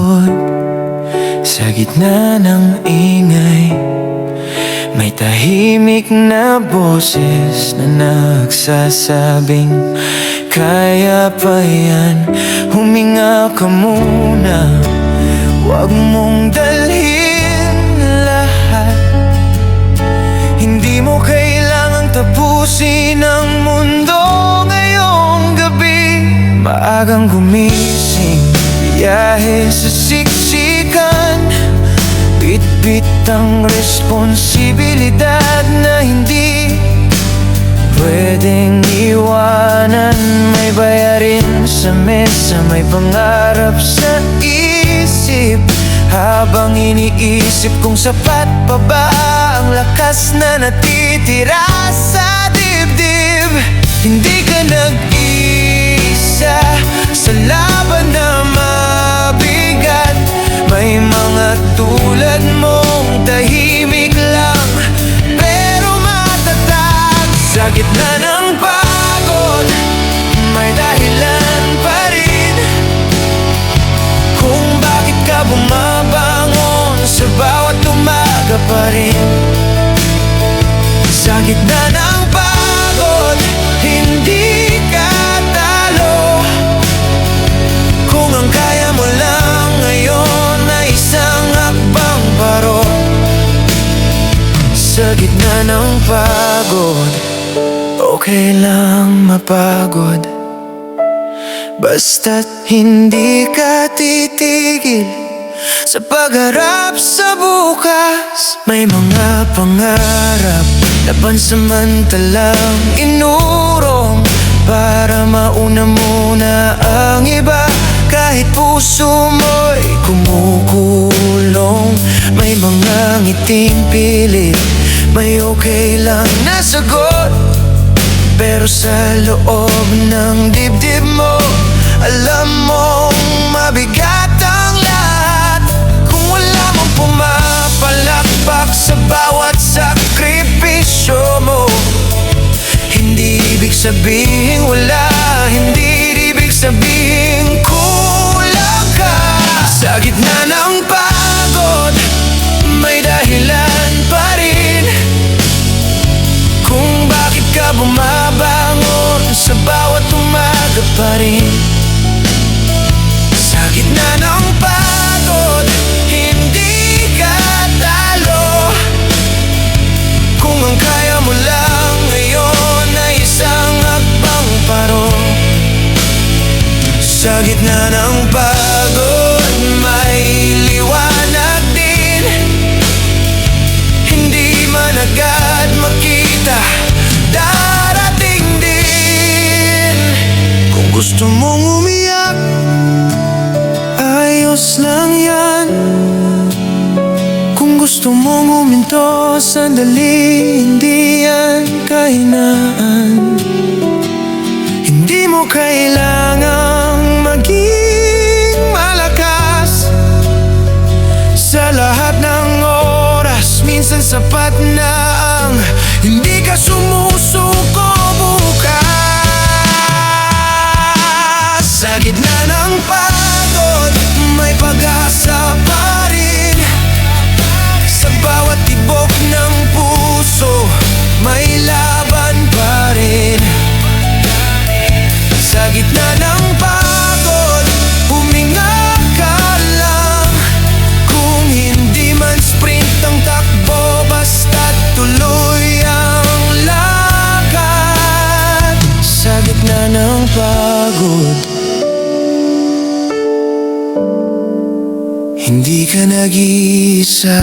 pagod. Sa gitna ng ingay, may tahimik na boses na nagsasabing, kaya pa yan, huminga ka muna. Huwag mong dalhin lahat. Hindi mo kailangang tapusin ang mundo ngayong gabi. Maagang gumising, biyahe sa siksikan, bit-bit ang responsibilidad na hindi pwedeng iwanan. May bayarin sa mesa, may pangarap sa isip, habang iniisip kung sapat pa ba ang lakas na natitira sa dibdib. Hindi ka nag-isa sa laban na mabigat. May mga tulad mong tahimik lang pero matatag. Sa gitna ng pagod, may dahilan pa rin kung bakit ka bumabangon sa bawat umaga pa rin. Sa gitna ng pagod, hindi ka talo. Kung ang kaya mo lang ngayon ay isang hakbang paro. Sa gitna ng pagod, okay lang mapagod, basta't hindi ka titigil sa pagharap sa bukas. May mga pangarap na pansamantalang inurong para mauna muna ang iba. Kahit puso mo'y kumukulong, may mga ngiting pilit, may okay lang na sagot. Pero sa loob ng dibdib mo, alam mong mabigat ang lahat. Kung wala mong pumapalakpak sa bawat sakripisyo mo, hindi ibig sabihin wala, hindi ibig sabihin kulang ka. Sa gitna ng pagod, may dahilan pa rin kung bakit ka bumabangon sa bawat umaga pa rin. Sa gitna ng pagod, hindi ka talo. Kung ang kaya mo lang ngayon ay isang hakbang paro. Sa gitna ng pagod, may liwanag din. Hindi man agad makita, darating din. Kung gusto mong umiyak, ayos lang yan. Kung gusto mong huminto sandali, hindi yan kahinaan. Hindi mo kailangang maging malakas sa lahat ng oras. Minsan sapat na ang hindi ka sumusuko bukas. Sa gitna ng pagod, may pag-asa pa rin. Sa bawat tibok ng puso, may laban pa rin. Sa gitna ng pagod, huminga ka lang. Kung hindi man sprint ang takbo, basta't tuloy ang lakad. Sa gitna ng pagod, hindi ka nag-iisa.